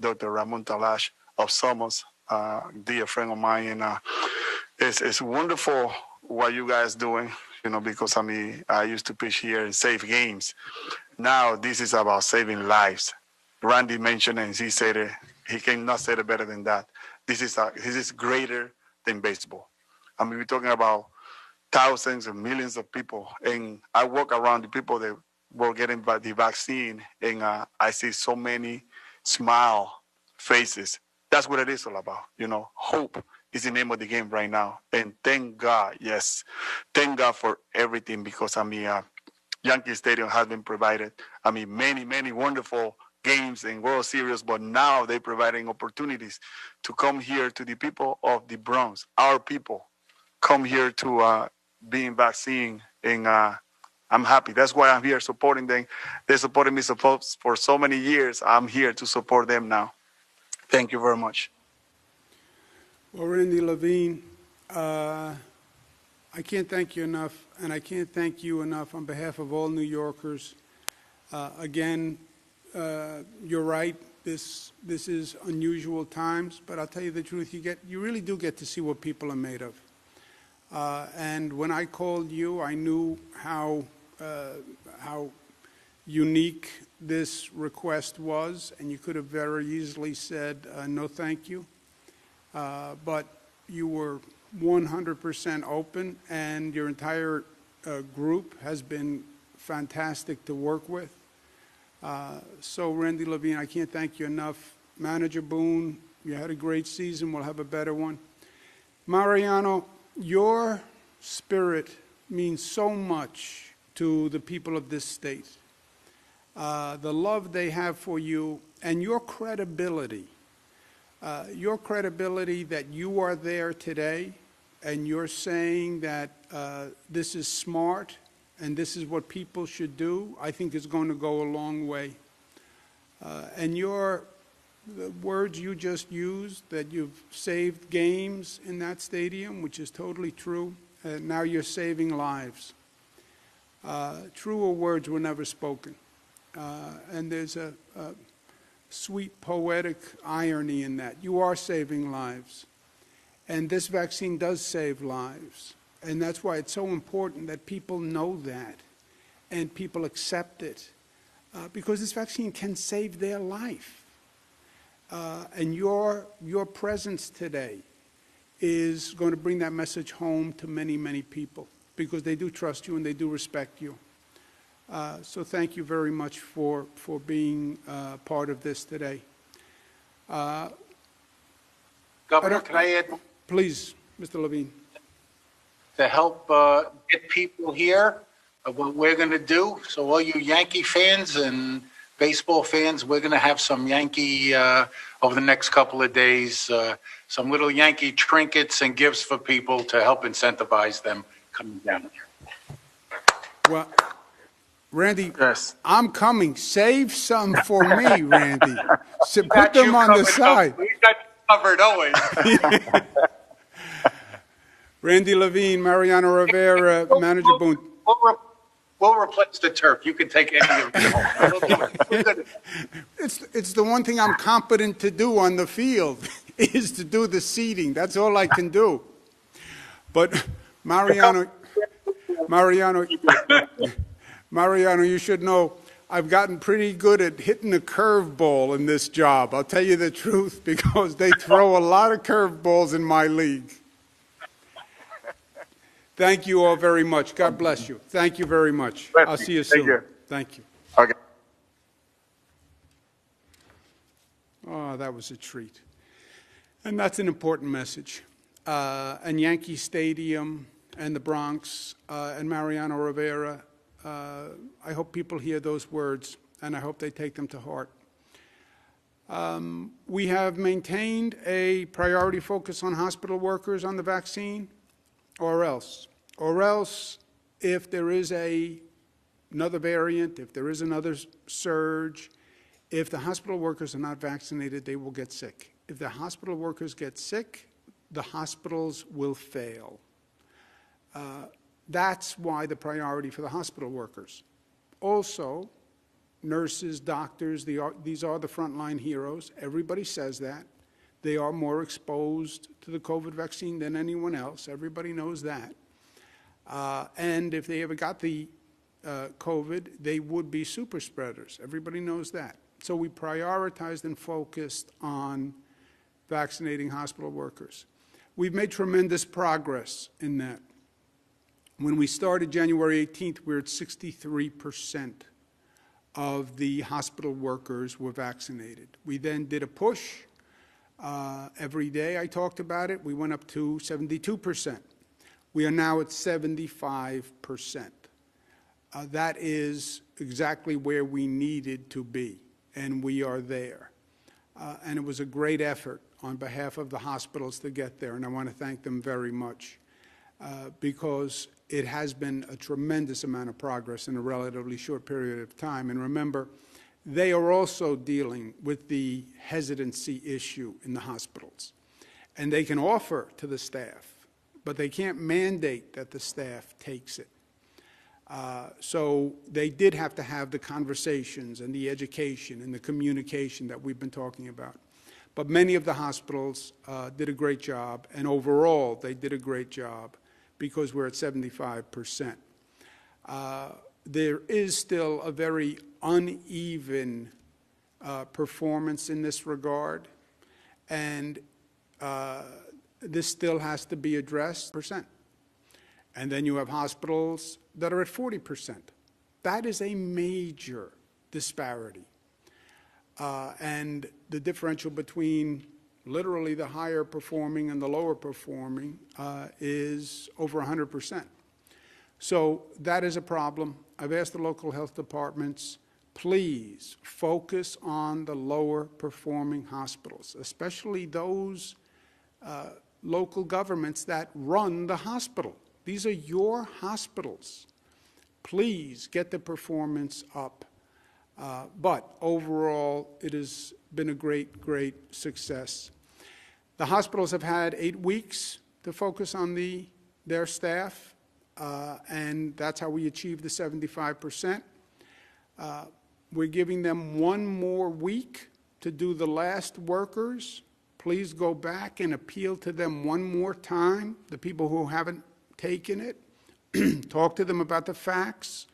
Dr. Ramon Talash of Somos, dear friend of mine. And it's wonderful what you guys doing, because I used to pitch here and save games. Now this is about saving lives. Randy mentioned it, and he said it. He cannot say it better than that. This is greater than baseball. We're talking about thousands and millions of people, and I walk around the people that were getting the vaccine, and I see so many smile faces. That's what it is all about. Hope is the name of the game right now, and thank God, yes, thank God for everything, because Yankee Stadium has been provided. Many wonderful games and World Series, but now they're providing opportunities to come here to the people of the Bronx, our people, come here to being vaccinated, and I'm happy. That's why I'm here supporting them. They supported me for so many years. I'm here to support them now. Thank you very much. Well, Randy Levine, I can't thank you enough, and I can't thank you enough on behalf of all New Yorkers. Again, you're right. This is unusual times, but I'll tell you the truth. You really do get to see what people are made of. And when I called you, I knew how unique this request was, and you could have very easily said no, thank you. But you were 100% open, and your entire group has been fantastic to work with. So, Randy Levine, I can't thank you enough. Manager Boone, you had a great season. We'll have a better one. Mariano, your spirit means so much to the people of this state. The love they have for you and your credibility that you are there today and you're saying that this is smart and this is what people should do, I think is going to go a long way. And the words you just used, that you've saved games in that stadium, which is totally true, now you're saving lives. Truer words were never spoken. And there's a sweet poetic irony in that. You are saving lives. And this vaccine does save lives. And that's why it's so important that people know that and people accept it. Because this vaccine can save their life. And your presence today is going to bring that message home to many, many people, because they do trust you and they do respect you. So thank you very much for being part of this today. Governor, can I add? Please, Mr. Levine. To help get people here, what we're going to do, so all you Yankee fans and baseball fans, we're going to have some Yankee, over the next couple of days, some little Yankee trinkets and gifts for people to help incentivize them coming down here. Well, Randy, Yes. I'm coming. Save some for me, Randy. So put them on the side. We got you covered always. Randy Levine, Mariano Rivera, Manager Boone. We'll replace the turf. You can take any of it home. We'll do it. We're good. It's the one thing I'm competent to do on the field is to do the seating. That's all I can do. But Mariano, you should know I've gotten pretty good at hitting a curveball in this job. I'll tell you the truth, because they throw a lot of curveballs in my league. Thank you all very much. God bless you. Thank you very much. I'll see you soon. Thank you. Okay. Oh, that was a treat. And that's an important message. And Yankee Stadium and the Bronx and Mariano Rivera, I hope people hear those words, and I hope they take them to heart. We have maintained a priority focus on hospital workers on the vaccine, or else, if there is another variant, if there is another surge, if the hospital workers are not vaccinated, they will get sick. If the hospital workers get sick, the hospitals will fail. That's why the priority for the hospital workers. Also, nurses, doctors, these are the frontline heroes. Everybody says that. They are more exposed to the COVID vaccine than anyone else. Everybody knows that. And if they ever got the COVID, they would be super spreaders. Everybody knows that. So we prioritized and focused on vaccinating hospital workers. We've made tremendous progress in that. When we started January 18th, we were at 63% of the hospital workers were vaccinated. We then did a push. Every day I talked about it. We went up to 72%. We are now at 75%. That is exactly where we needed to be, and we are there. And it was a great effort on behalf of the hospitals to get there, and I want to thank them very much because it has been a tremendous amount of progress in a relatively short period of time. And remember, they are also dealing with the hesitancy issue in the hospitals. And they can offer to the staff, but they can't mandate that the staff takes it. So they did have to have the conversations and the education and the communication that we've been talking about. But many of the hospitals did a great job, and overall they did a great job because we're at 75%. There is still a very uneven performance in this regard, and this still has to be addressed. And then you have hospitals that are at 40%. That is a major disparity. And the differential between literally the higher performing and the lower performing is over 100%. So that is a problem. I've asked the local health departments, please focus on the lower performing hospitals, especially those local governments that run the hospital. These are your hospitals. Please get the performance up. But overall, it has been a great, great success. The hospitals have had 8 weeks to focus on their staff, and that's how we achieved the 75%. We're giving them 1 more week to do the last workers. Please go back and appeal to them 1 more time, the people who haven't taken it. Talk to them about the facts.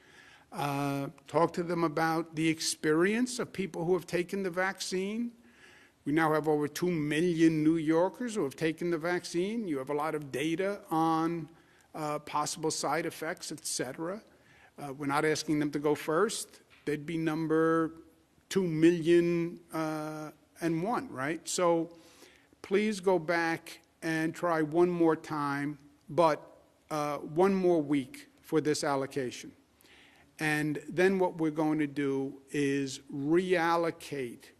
Talk to them about the experience of people who have taken the vaccine. We now have over 2 million New Yorkers who have taken the vaccine. You have a lot of data on possible side effects, et cetera. We're not asking them to go first. They'd be number 2,000,001, right? So please go back and try 1 more time, but 1 more week for this allocation. And then what we're going to do is reallocate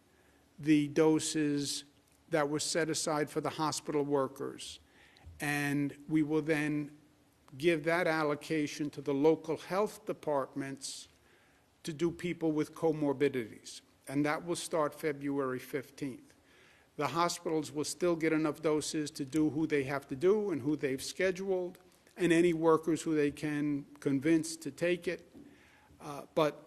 the doses that were set aside for the hospital workers. And we will then give that allocation to the local health departments to do people with comorbidities. And that will start February 15th. The hospitals will still get enough doses to do who they have to do and who they've scheduled, and any workers who they can convince to take it. But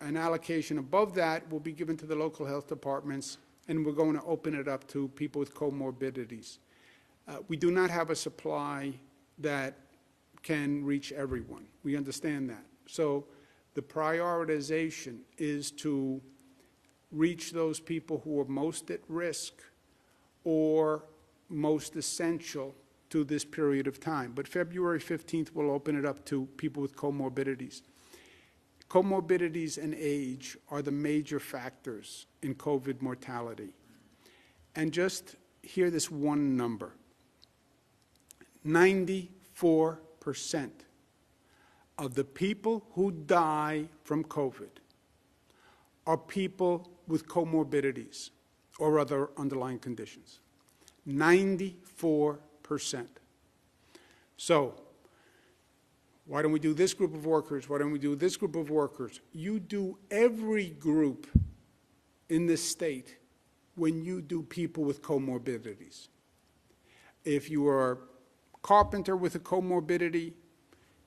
an allocation above that will be given to the local health departments, and we're going to open it up to people with comorbidities. We do not have a supply that can reach everyone. We understand that. So the prioritization is to reach those people who are most at risk or most essential to this period of time. But February 15th will open it up to people with comorbidities. Comorbidities and age are the major factors in COVID mortality. And just hear this one number. 94% of the people who die from COVID are people with comorbidities or other underlying conditions. 94%. So, why don't we do this group of workers? Why don't we do this group of workers? You do every group in this state when you do people with comorbidities. If you are a carpenter with a comorbidity,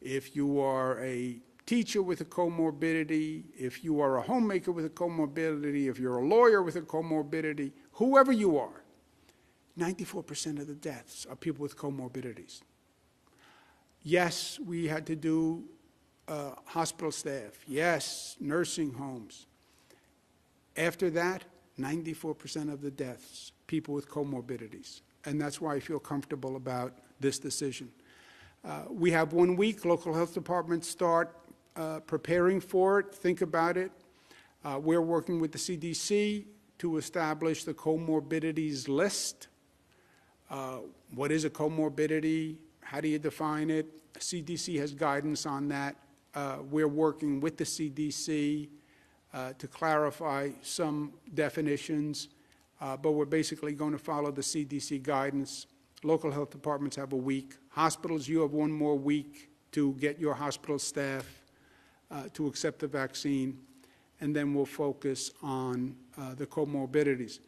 if you are a teacher with a comorbidity, if you are a homemaker with a comorbidity, if you're a lawyer with a comorbidity, whoever you are, 94% of the deaths are people with comorbidities. Yes, we had to do hospital staff. Yes, nursing homes. After that, 94% of the deaths, people with comorbidities. And that's why I feel comfortable about this decision. We have 1 week. Local health departments start preparing for it. Think about it. We're working with the CDC to establish the comorbidities list. What is a comorbidity? How do you define it? CDC has guidance on that. We're working with the CDC to clarify some definitions, but we're basically going to follow the CDC guidance. Local health departments have a week. Hospitals, you have 1 more week to get your hospital staff to accept the vaccine, and then we'll focus on the comorbidities.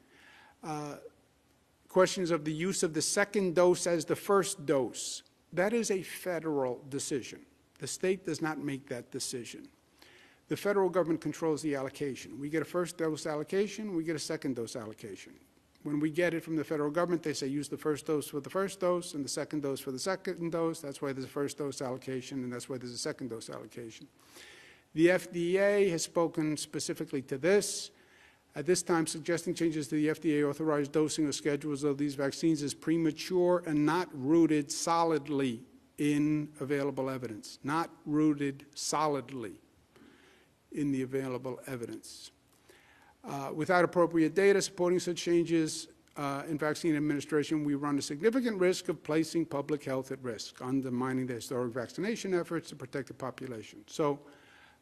Questions of the use of the second dose as the first dose. That is a federal decision. The state does not make that decision. The federal government controls the allocation. We get a first dose allocation, we get a second dose allocation. When we get it from the federal government, they say use the first dose for the first dose and the second dose for the second dose. That's why there's a first dose allocation, and that's why there's a second dose allocation. The FDA has spoken specifically to this. At this time, suggesting changes to the FDA-authorized dosing or schedules of these vaccines is premature and not rooted solidly in available evidence. Not rooted solidly in the available evidence. Without appropriate data supporting such changes in vaccine administration, we run a significant risk of placing public health at risk, undermining the historic vaccination efforts to protect the population. So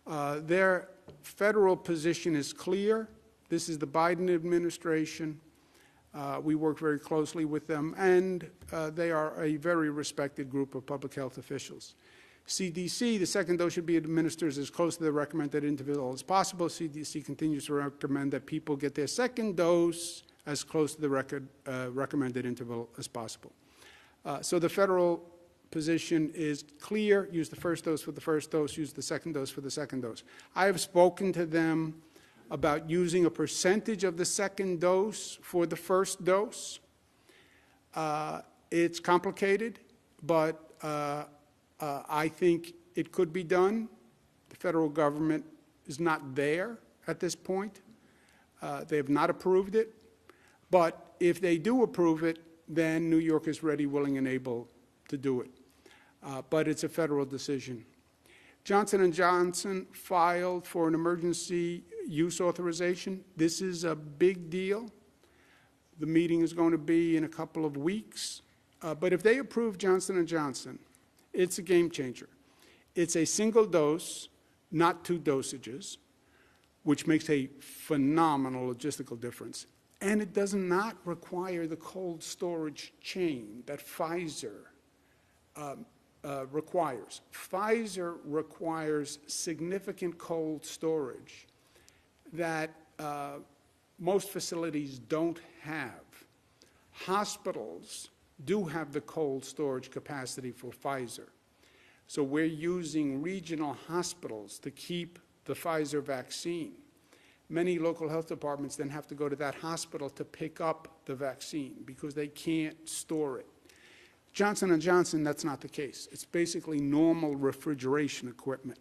their federal position is clear. This is the Biden administration. We work very closely with them, and they are a very respected group of public health officials. CDC, the second dose should be administered as close to the recommended interval as possible. CDC continues to recommend that people get their second dose as close to the recommended interval as possible. So the federal position is clear. Use the first dose for the first dose. Use the second dose for the second dose. I have spoken to them about using a percentage of the second dose for the first dose. It's complicated, but I think it could be done. The federal government is not there at this point. They have not approved it. But if they do approve it, then New York is ready, willing, and able to do it. But it's a federal decision. Johnson & Johnson filed for an emergency use authorization. This is a big deal. The meeting is going to be in a couple of weeks. But if they approve Johnson & Johnson, it's a game changer. It's a single dose, not 2 dosages, which makes a phenomenal logistical difference. And it does not require the cold storage chain that Pfizer requires. Pfizer requires significant cold storage that most facilities don't have. Hospitals do have the cold storage capacity for Pfizer. So we're using regional hospitals to keep the Pfizer vaccine. Many local health departments then have to go to that hospital to pick up the vaccine because they can't store it. Johnson & Johnson, that's not the case. It's basically normal refrigeration equipment.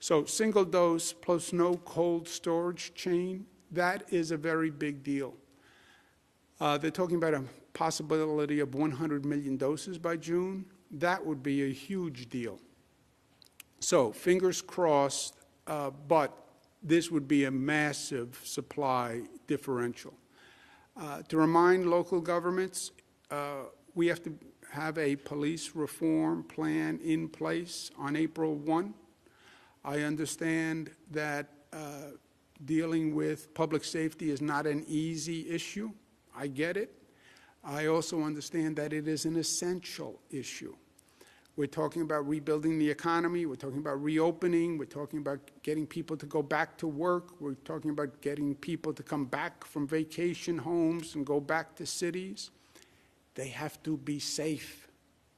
So single dose plus no cold storage chain, that is a very big deal. They're talking about a possibility of 100 million doses by June. That would be a huge deal. So fingers crossed, but this would be a massive supply differential. To remind local governments, we have to have a police reform plan in place on April 1. I understand that dealing with public safety is not an easy issue. I get it. I also understand that it is an essential issue. We're talking about rebuilding the economy. We're talking about reopening. We're talking about getting people to go back to work. We're talking about getting people to come back from vacation homes and go back to cities. They have to be safe.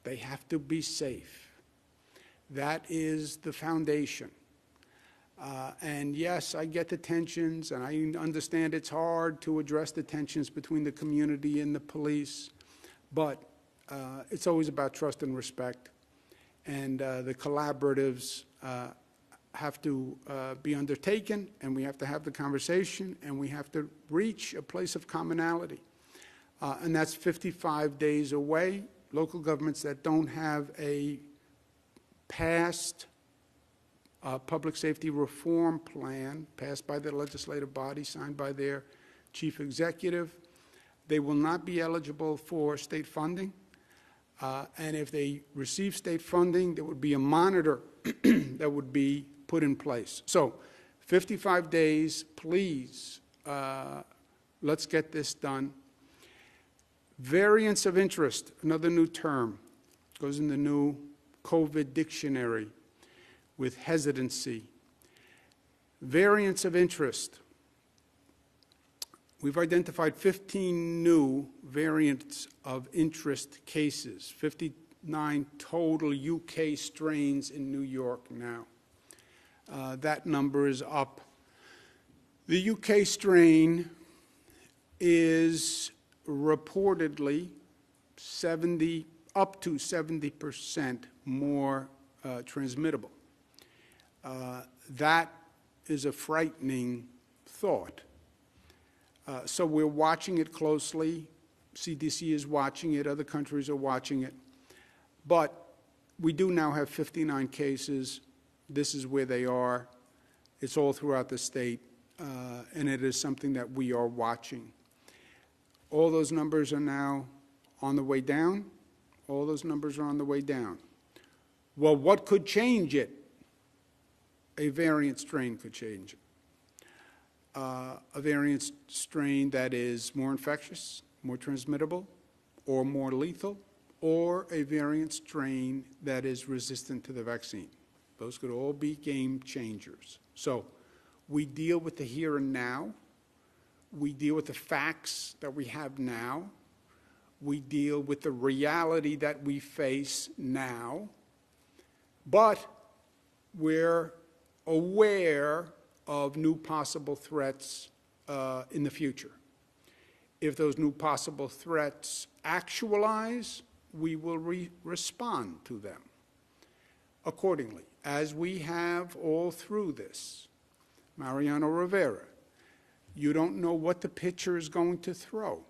They have to be safe. That is the foundation. And yes, I get the tensions, and I understand it's hard to address the tensions between the community and the police, but it's always about trust and respect. And the collaboratives have to be undertaken, and we have to have the conversation, and we have to reach a place of commonality. And that's 55 days away. Local governments that don't have a passed public safety reform plan passed by the legislative body, signed by their chief executive, they will not be eligible for state funding. And if they receive state funding, there would be a monitor that would be put in place. So 55 days, please, let's get this done. Variants of interest, another new term, goes in the new COVID dictionary with hesitancy. Variants of interest. We've identified 15 new variants of interest cases, 59 total UK strains in New York now. That number is up. The UK strain is reportedly up to 70% more transmittable. That is a frightening thought. So we're watching it closely. CDC is watching it. Other countries are watching it. But we do now have 59 cases. This is where they are. It's all throughout the state, and it is something that we are watching. All those numbers are now on the way down. All those numbers are on the way down. Well, what could change it? A variant strain could change it. A variant strain that is more infectious, more transmittable, or more lethal, or a variant strain that is resistant to the vaccine. Those could all be game changers. So we deal with the here and now. We deal with the facts that we have now. We deal with the reality that we face now. But we're aware of new possible threats in the future. If those new possible threats actualize, we will respond to them accordingly, as we have all through this. Mariano Rivera, you don't know what the pitcher is going to throw.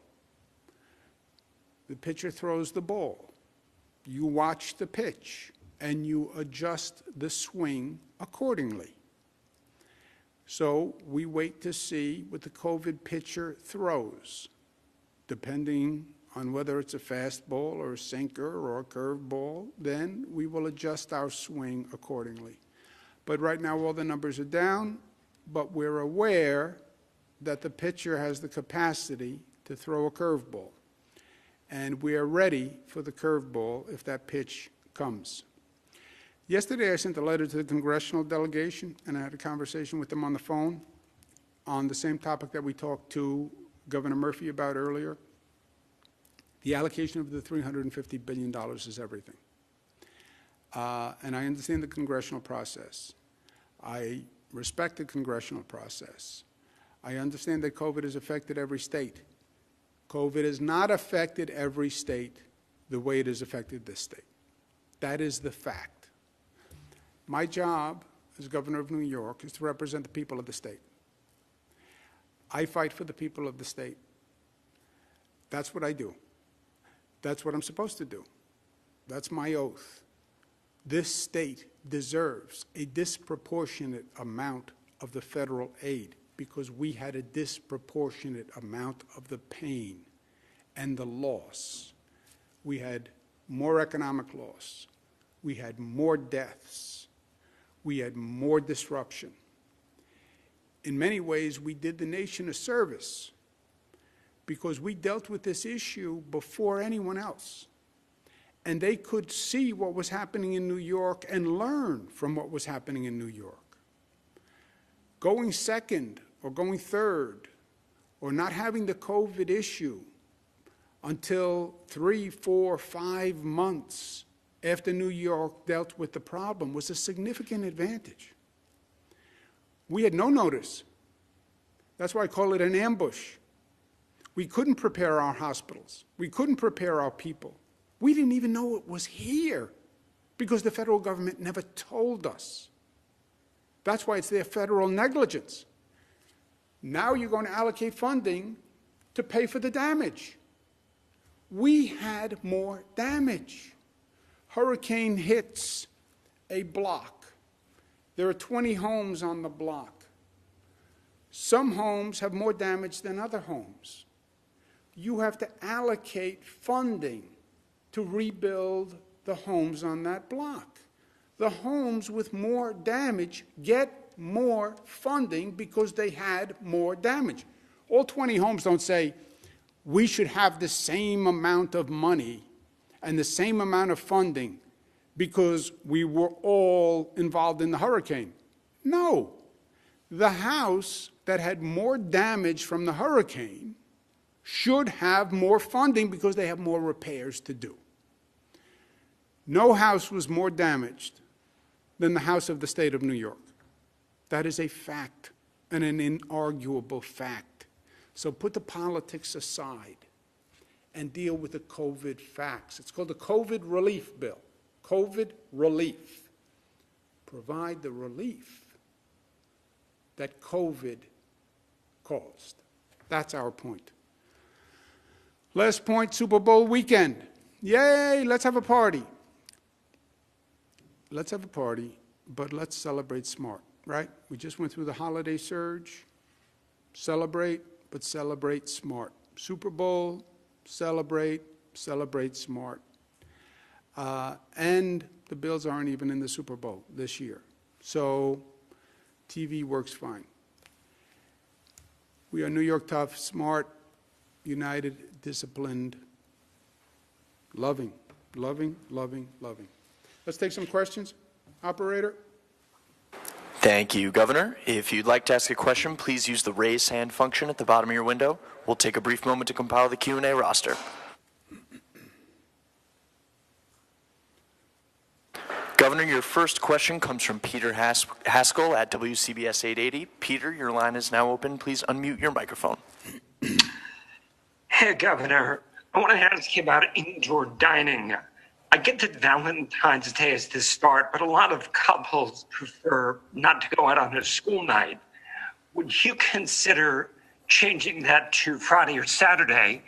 The pitcher throws the ball. You watch the pitch, and you adjust the swing accordingly. So we wait to see what the COVID pitcher throws, depending on whether it's a fastball or a sinker or a curveball. Then we will adjust our swing accordingly. But right now all the numbers are down, but we're aware that the pitcher has the capacity to throw a curveball. And we are ready for the curveball if that pitch comes. Yesterday, I sent a letter to the congressional delegation, and I had a conversation with them on the phone on the same topic that we talked to Governor Murphy about earlier. The allocation of the $350 billion is everything. And I understand the congressional process. I respect the congressional process. I understand that COVID has affected every state. COVID has not affected every state the way it has affected this state. That is the fact. My job as governor of New York is to represent the people of the state. I fight for the people of the state. That's what I do. That's what I'm supposed to do. That's my oath. This state deserves a disproportionate amount of the federal aid because we had a disproportionate amount of the pain and the loss. We had more economic loss. We had more deaths. We had more disruption. In many ways, we did the nation a service because we dealt with this issue before anyone else. And they could see what was happening in New York and learn from what was happening in New York. Going second or going third or not having the COVID issue until 3, 4, 5 months after New York dealt with the problem was a significant advantage. We had no notice. That's why I call it an ambush. We couldn't prepare our hospitals. We couldn't prepare our people. We didn't even know it was here because the federal government never told us. That's why it's their federal negligence. Now you're going to allocate funding to pay for the damage. We had more damage. Hurricane hits a block. There are 20 homes on the block. Some homes have more damage than other homes. You have to allocate funding to rebuild the homes on that block. The homes with more damage get more funding because they had more damage. All 20 homes don't say, we should have the same amount of money and the same amount of funding because we were all involved in the hurricane. No. The house that had more damage from the hurricane should have more funding because they have more repairs to do. No house was more damaged than the house of the state of New York. That is a fact and an inarguable fact. So put the politics aside and deal with the COVID facts. It's called the COVID relief bill. COVID relief. Provide the relief that COVID caused. That's our point. Last point, Super Bowl weekend. Yay, let's have a party. Let's have a party, but let's celebrate smart, right? We just went through the holiday surge. Celebrate, but celebrate smart. Super Bowl, celebrate smart. And the Bills aren't even in the Super Bowl this year. So TV works fine. We are New York tough, smart, united, disciplined, loving. Let's take some questions. Operator? Thank you, Governor. If you'd like to ask a question, please use the raise hand function at the bottom of your window. We'll take a brief moment to compile the Q&A roster. Governor, your first question comes from Peter Haskell at WCBS 880. Peter, your line is now open. Please unmute your microphone. Hey, Governor. I want to ask you about indoor dining. I get that Valentine's Day is the start, but a lot of couples prefer not to go out on a school night. Would you consider changing that to Friday or Saturday?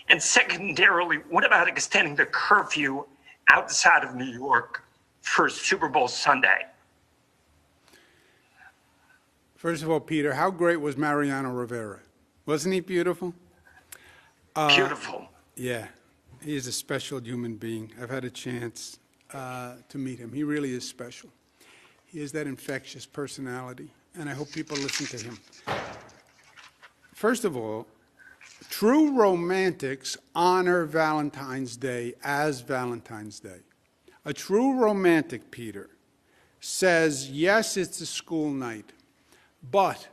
And secondarily, what about extending the curfew outside of New York for Super Bowl Sunday? First of all, Peter, how great was Mariano Rivera? Wasn't he beautiful? Beautiful. Yeah, he is a special human being. I've had a chance to meet him. He really is special. He has that infectious personality, and I hope people listen to him. First of all, true romantics honor Valentine's Day as Valentine's Day. A true romantic, Peter, says, yes, it's a school night, but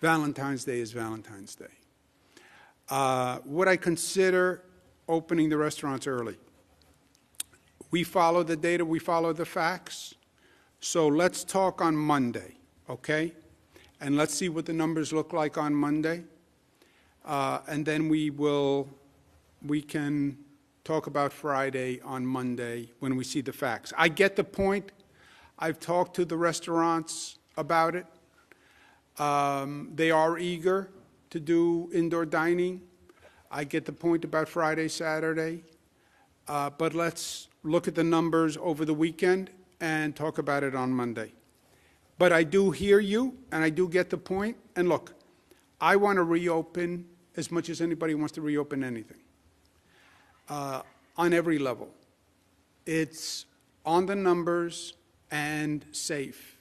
Valentine's Day is Valentine's Day. Would I consider opening the restaurants early? We follow the data, we follow the facts. So let's talk on Monday, okay? And let's see what the numbers look like on Monday. And then we can talk about Friday on Monday when we see the facts. I get the point. I've talked to the restaurants about it. They are eager to do indoor dining. I get the point about Friday, Saturday. But let's look at the numbers over the weekend and talk about it on Monday. But I do hear you, and I do get the point. And look, I want to reopen as much as anybody wants to reopen anything. On every level. It's on the numbers and safe.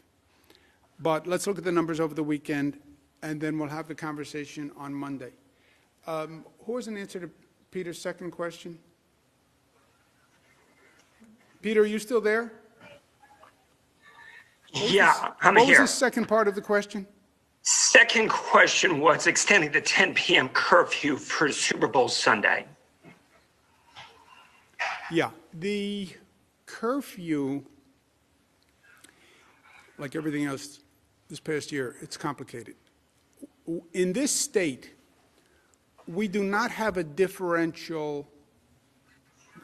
But let's look at the numbers over the weekend, and then we'll have the conversation on Monday. Who has an answer to Peter's second question? Peter, are you still there? Yeah, I'm here. here. What was the second part of the question? Second question was extending the 10 p.m. curfew for Super Bowl Sunday. Yeah, the curfew, like everything else this past year, it's complicated. In this state, we do not have a differential,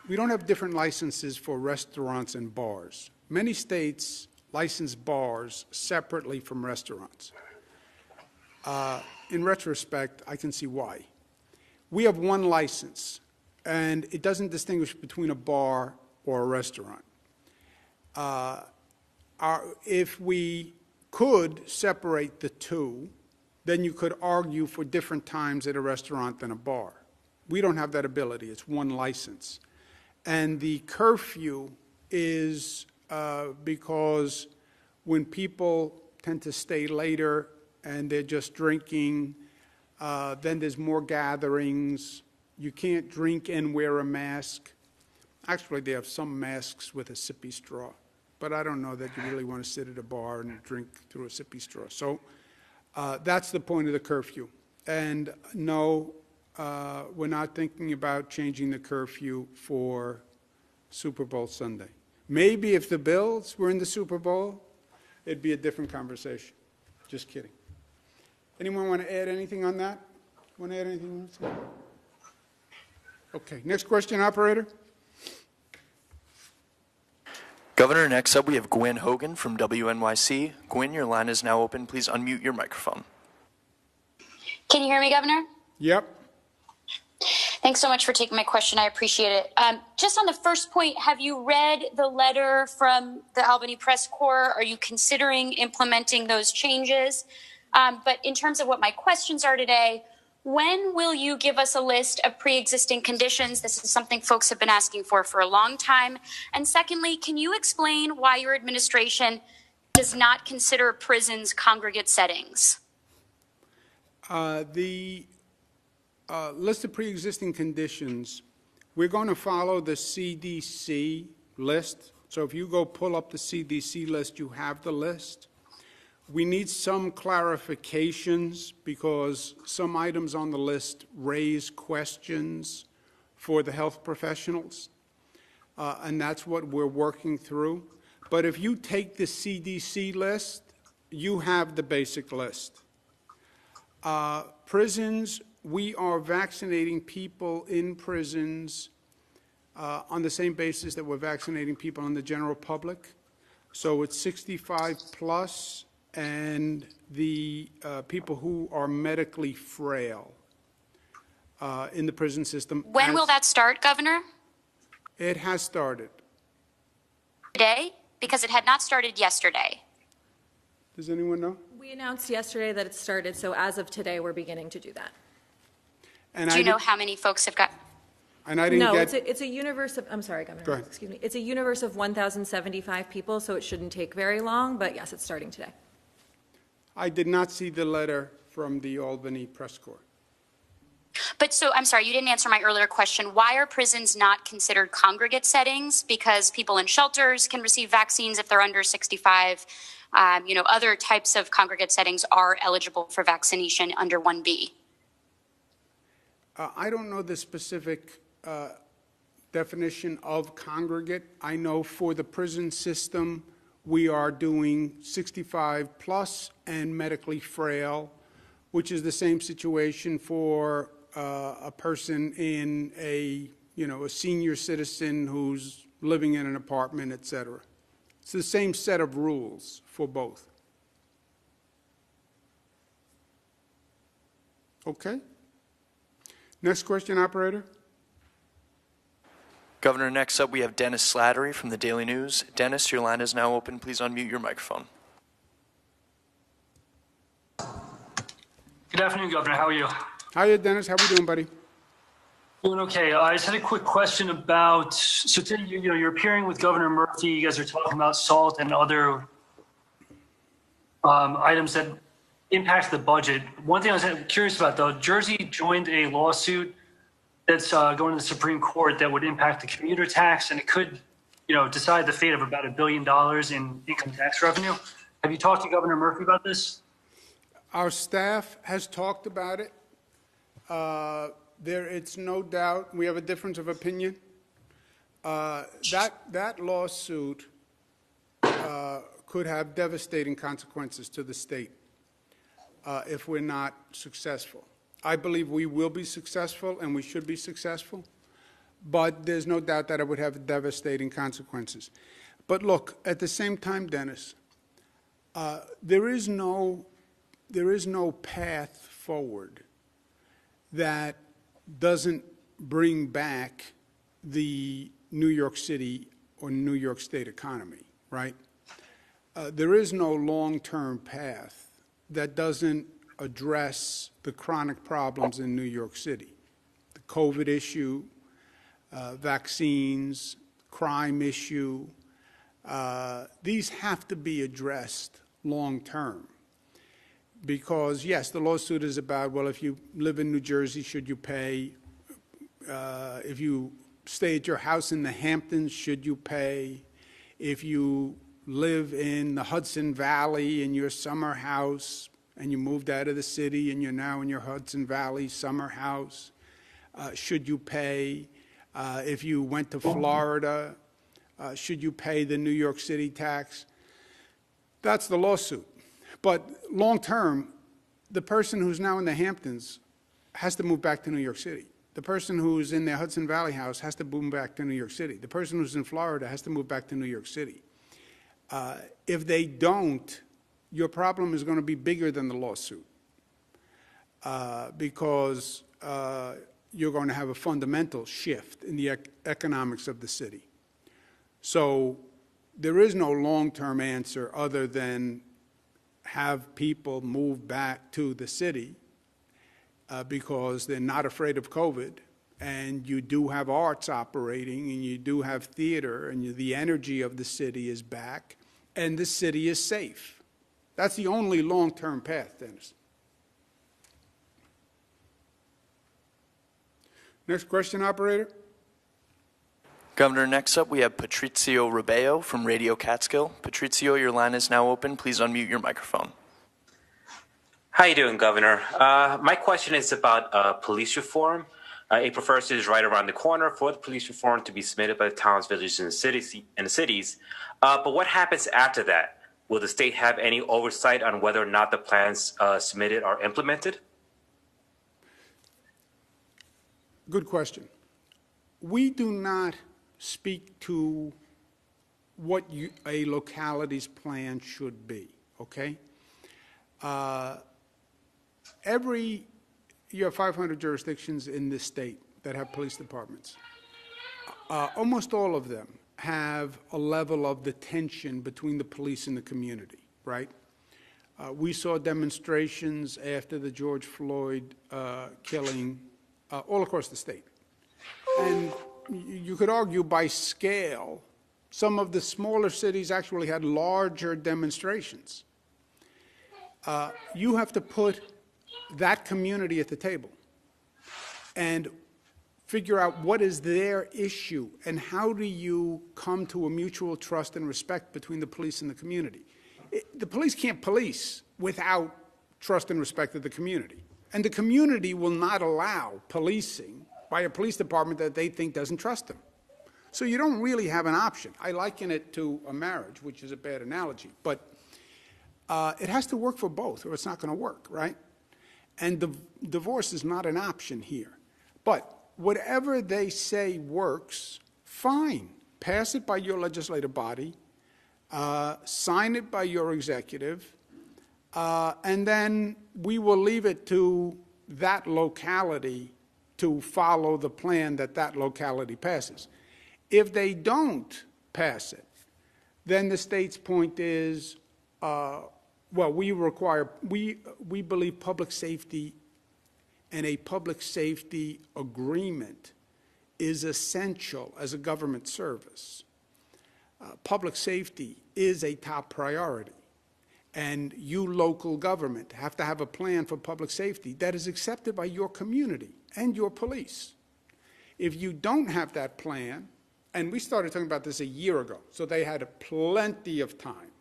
we don't have different licenses for restaurants and bars. Many states license bars separately from restaurants. In retrospect, I can see why. We have one license, and it doesn't distinguish between a bar or a restaurant. If we could separate the two, then you could argue for different times at a restaurant than a bar. We don't have that ability. It's one license. And the curfew is because when people tend to stay later and they're just drinking, then there's more gatherings. You can't drink and wear a mask. Actually, they have some masks with a sippy straw, but I don't know that you really want to sit at a bar and drink through a sippy straw. So that's the point of the curfew. And no, we're not thinking about changing the curfew for Super Bowl Sunday. Maybe if the Bills were in the Super Bowl, it'd be a different conversation. Just kidding. Anyone want to add anything on that? Want to add anything else? Okay, next question, operator. Governor, next up we have Gwen Hogan from WNYC. Gwen, your line is now open. Please unmute your microphone. Can you hear me, Governor? Yep. Thanks so much for taking my question. I appreciate it. Just on the first point, have you read the letter from the Albany Press Corps? Are you considering implementing those changes? But in terms of what my questions are today, when will you give us a list of pre-existing conditions? This is something folks have been asking for a long time. And secondly, can you explain why your administration does not consider prisons congregate settings? The list of pre-existing conditions, we're going to follow the CDC list. So if you go pull up the CDC list, you have the list. We need some clarifications because some items on the list raise questions for the health professionals, and that's what we're working through. But if you take the CDC list, you have the basic list. Prisons, we are vaccinating people in prisons on the same basis that we're vaccinating people in the general public. So it's 65 plus and the people who are medically frail in the prison system. When will that start, Governor? It has started. Today? Because it had not started yesterday. Does anyone know? We announced yesterday that it started, so as of today, we're beginning to do that. And Do you know how many folks have got? And I didn't No, get. it's a universe of, I'm sorry, Governor. Go ahead. Excuse me. It's a universe of 1,075 people, so it shouldn't take very long, but yes, it's starting today. I did not see the letter from the Albany Press Corps. But so, I'm sorry, you didn't answer my earlier question. Why are prisons not considered congregate settings? Because people in shelters can receive vaccines if they're under 65. Other types of congregate settings are eligible for vaccination under 1B. I don't know the specific definition of congregate. I know for the prison system, we are doing 65 plus and medically frail, which is the same situation for a person in a senior citizen who's living in an apartment, et cetera. It's the same set of rules for both. Okay. Next question, operator. Governor, next up we have Dennis Slattery from the Daily News. Dennis, your line is now open. Please unmute your microphone. Good afternoon, Governor. How are you? Hiya, Dennis. How we doing, buddy? Doing okay. I just had a quick question about, so today, you're appearing with Governor Murphy. You guys are talking about SALT and other items that impact the budget. One thing I was curious about, though, Jersey joined a lawsuit that's going to the Supreme Court that would impact the commuter tax, and it could, decide the fate of about $1 billion in income tax revenue. Have you talked to Governor Murphy about this? Our staff has talked about it. It's no doubt we have a difference of opinion. That lawsuit could have devastating consequences to the state if we're not successful. I believe we will be successful, and we should be successful, but there's no doubt that it would have devastating consequences. But look, at the same time, Dennis, there is no path forward that doesn't bring back the New York City or New York State economy, right? There is no long-term path that doesn't address the chronic problems in New York City. The COVID issue, vaccines, crime issue, these have to be addressed long-term. Because, yes, the lawsuit is about, well, if you live in New Jersey, should you pay? If you stay at your house in the Hamptons, should you pay? If you live in the Hudson Valley in your summer house and you moved out of the city and you're now in your Hudson Valley summer house, should you pay? If you went to Florida, should you pay the New York City tax? That's the lawsuit. But long term, the person who's now in the Hamptons has to move back to New York City. The person who's in their Hudson Valley house has to move back to New York City. The person who's in Florida has to move back to New York City. If they don't, your problem is going to be bigger than the lawsuit because you're going to have a fundamental shift in the economics of the city. So there is no long-term answer other than have people move back to the city because they're not afraid of COVID, and you do have arts operating, and you do have theater, and the energy of the city is back, and the city is safe. That's the only long-term path, Dennis. Next question, operator. Governor, next up we have Patrizio Rubeo from Radio Catskill. Patrizio, your line is now open. Please unmute your microphone. How you doing, Governor? My question is about police reform. April 1st is right around the corner for the police reform to be submitted by the towns, villages, and cities. But what happens after that? Will the state have any oversight on whether or not the plans submitted are implemented? Good question. We do not speak to what a locality's plan should be, okay? You have 500 jurisdictions in this state that have police departments. Almost all of them have a level of the tension between the police and the community, right? We saw demonstrations after the George Floyd killing all across the state. And you could argue by scale, some of the smaller cities actually had larger demonstrations. You have to put that community at the table and figure out what is their issue and how do you come to a mutual trust and respect between the police and the community. The police can't police without trust and respect of the community. And the community will not allow policing by a police department that they think doesn't trust them. So you don't really have an option. I liken it to a marriage, which is a bad analogy, but it has to work for both or it's not going to work, right? And divorce is not an option here. But whatever they say works, fine. Pass it by your legislative body, sign it by your executive, and then we will leave it to that locality to follow the plan that that locality passes. If they don't pass it, then the state's point is, well, we believe public safety and a public safety agreement is essential as a government service. Public safety is a top priority. And you, local government, have to have a plan for public safety that is accepted by your community and your police. If you don't have that plan, and we started talking about this a year ago, so they had plenty of time.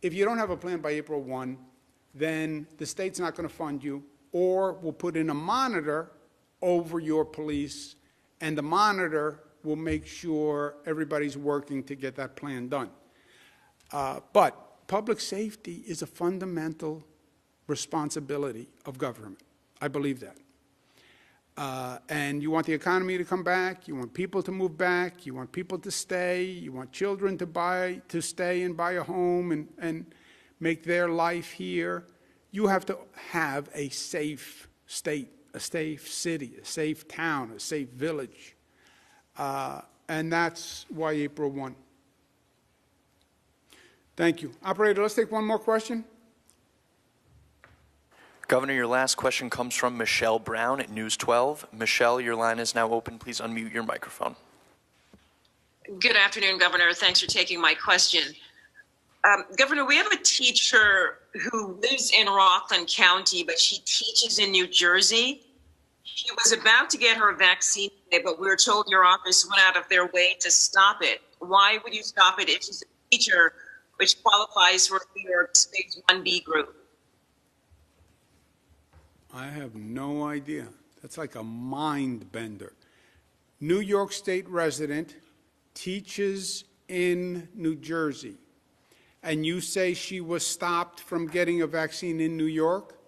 If you don't have a plan by April 1, then the state's not going to fund you, or will put in a monitor over your police, and the monitor will make sure everybody's working to get that plan done. But public safety is a fundamental responsibility of government. I believe that. And you want the economy to come back, you want people to move back, you want people to stay, you want children to stay and buy a home and make their life here. You have to have a safe state, a safe city, a safe town, a safe village. And that's why April 1. Thank you. Operator, let's take one more question. Governor, your last question comes from Michelle Brown at News 12. Michelle, your line is now open. Please unmute your microphone. Good afternoon, Governor. Thanks for taking my question. Governor, we have a teacher who lives in Rockland County, but she teaches in New Jersey. She was about to get her vaccine today, but we were told your office went out of their way to stop it. Why would you stop it if she's a teacher which qualifies for New York's Phase 1B group? I have no idea. That's like a mind bender. New York State resident teaches in New Jersey, and you say she was stopped from getting a vaccine in New York?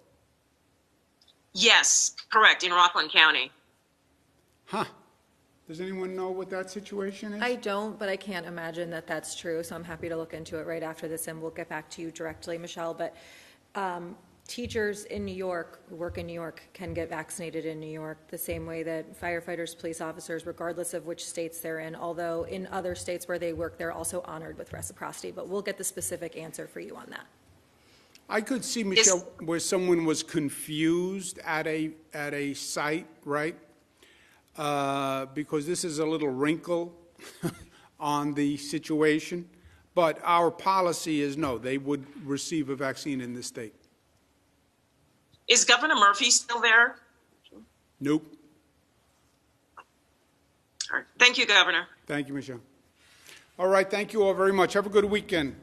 Yes, correct, in Rockland County. Huh. Does anyone know what that situation is? I don't, but I can't imagine that that's true, so I'm happy to look into it right after this, and we'll get back to you directly, Michelle. But teachers in New York who work in New York can get vaccinated in New York the same way that firefighters, police officers, regardless of which states they're in, although in other states where they work, they're also honored with reciprocity. But we'll get the specific answer for you on that. I could see, Michelle, where someone was confused at a site, right? Because this is a little wrinkle on the situation. But our policy is no, they would receive a vaccine in this state. Is Governor Murphy still there? Nope. All right. Thank you, Governor. Thank you, Michelle. All right, thank you all very much. Have a good weekend.